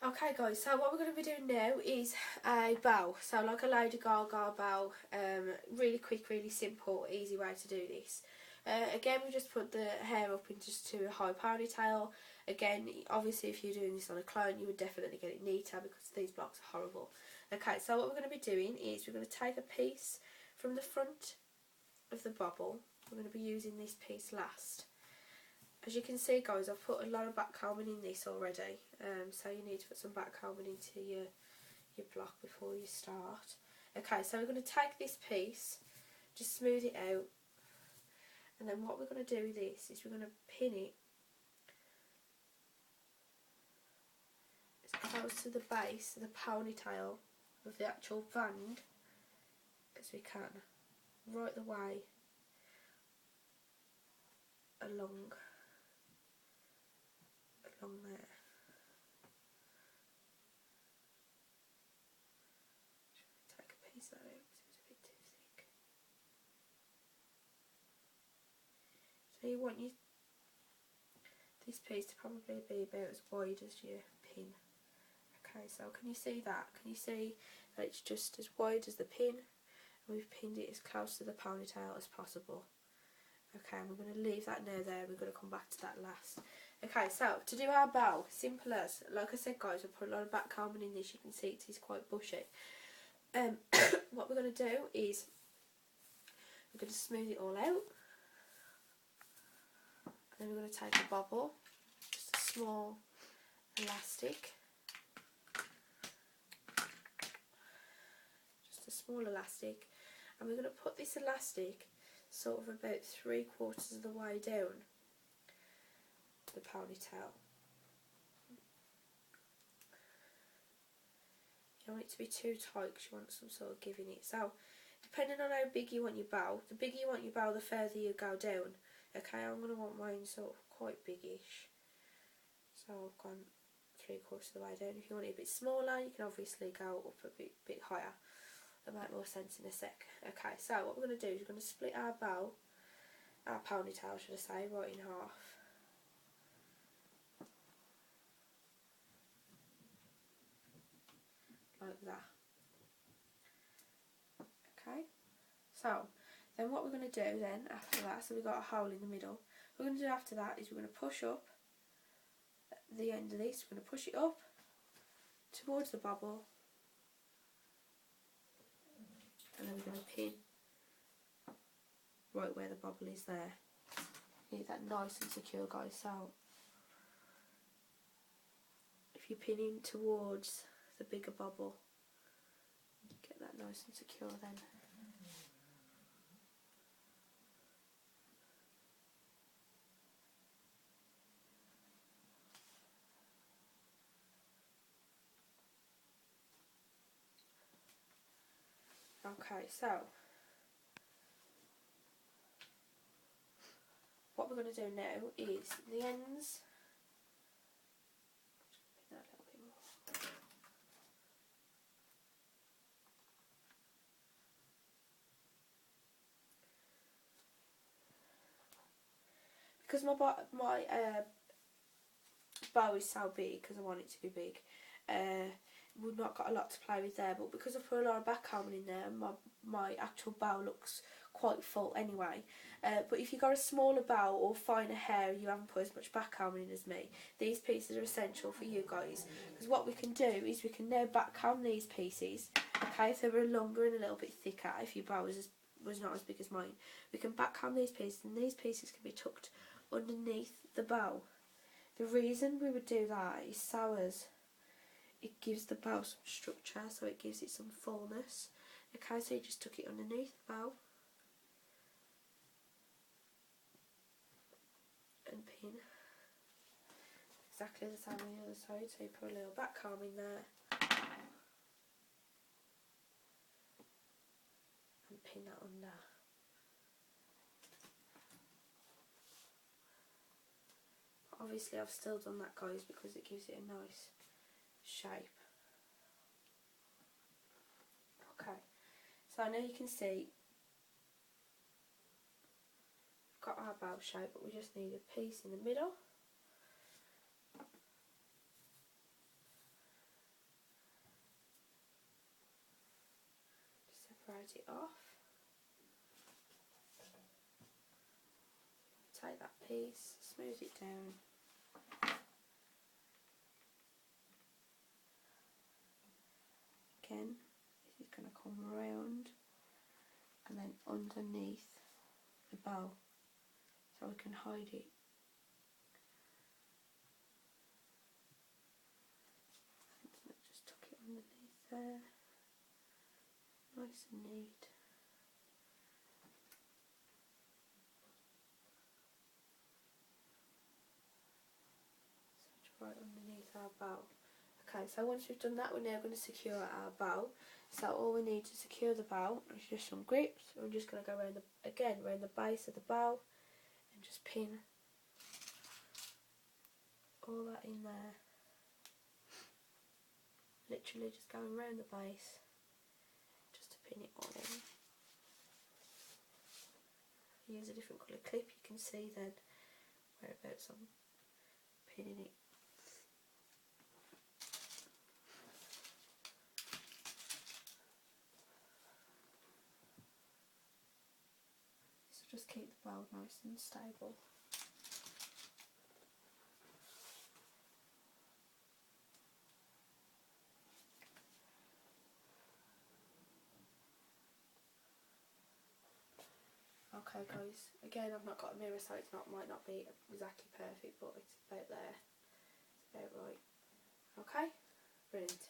Okay guys, so what we're going to be doing now is a bow, so like a Lady Gaga bow, really quick, really simple, easy way to do this. Again, we just put the hair up into just a high ponytail. Again, obviously if you're doing this on a clone you would definitely get it neater because these blocks are horrible. Okay, so what we're going to be doing is we're going to take a piece from the front of the bobble. We're going to be using this piece last. As you can see guys, I've put a lot of backcombing in this already, so you need to put some backcombing into your block before you start. Okay, so we're going to take this piece, just smooth it out, and then what we're going to do with this is we're going to pin it as close to the base of the ponytail of the actual band as we can, right the way along there. Take a piece of that out because it was a bit too thick. So you want this piece to probably be about as wide as your pin. Okay, so can you see that? Can you see that it's just as wide as the pin? And we've pinned it as close to the ponytail as possible. Okay, and we're going to leave that now there. We're going to come back to that last. Okay, so to do our bow, simple as, like I said guys, I put a lot of backcombing in this. You can see it is quite bushy. What we're going to do is we're going to smooth it all out. And then we're going to take a bobble, just a small elastic. Just a small elastic. And we're going to put this elastic sort of about 3/4 of the way down the ponytail. You don't want it to be too tight because you want some sort of give in it. So, depending on how big you want your bow, the bigger you want your bow, the further you go down. Okay, I'm going to want mine sort of quite biggish. So I've gone 3/4 of the way down. If you want it a bit smaller, you can obviously go up a bit higher. That'll make more sense in a sec. Okay, so what we're going to do is we're going to split our bow, our ponytail should I say, right in half. Like that. Okay, so then what we're going to do then after that, so we've got a hole in the middle, what we're going to do after that is we're going to push up the end of this, we're going to push it up towards the bobble, and then we're going to pin right where the bobble is there. Get that nice and secure guys. So if you're pinning towards the bigger bobble, get that nice and secure then. Okay, so what we're going to do now is the ends, pin that a little bit more. Because my bow is so big, because I want it to be big, we've not got a lot to play with there, but because I put a lot of backcombing in there, my actual bow looks quite full anyway. But if you've got a smaller bow or finer hair, you haven't put as much backcombing in as me, these pieces are essential for you guys, because what we can do is we can now backcomb these pieces. Okay, if they were longer and a little bit thicker, if your bow was not as big as mine, we can backcomb these pieces, and these pieces can be tucked underneath the bow. The reason we would do that is so as it gives the bow some structure, so it gives it some fullness. Okay, so you just tuck it underneath the bow and pin exactly the same on the other side, so you put a little backcomb in there and pin that under. Obviously I've still done that guys because it gives it a nice shape. Okay, so now you can see we've got our bow shape, but we just need a piece in the middle. round it off. Take that piece, smooth it down. Again, this is going to come round and then underneath the bow so we can hide it. Just tuck it underneath there, nice and neat. So right underneath our bow. Okay, so once we've done that, we're now going to secure our bow. So all we need to secure the bow is just some grips. We're just going to go around around the base of the bow and just pin all that in there. Literally just going around the base just to pin it all in. Use a different colour clip, you can see then whereabouts I'm pinning it. So just keep the bow nice and stable. Okay guys, again I've not got a mirror so it might not be exactly perfect, but it's about there, it's about right. Okay, brilliant.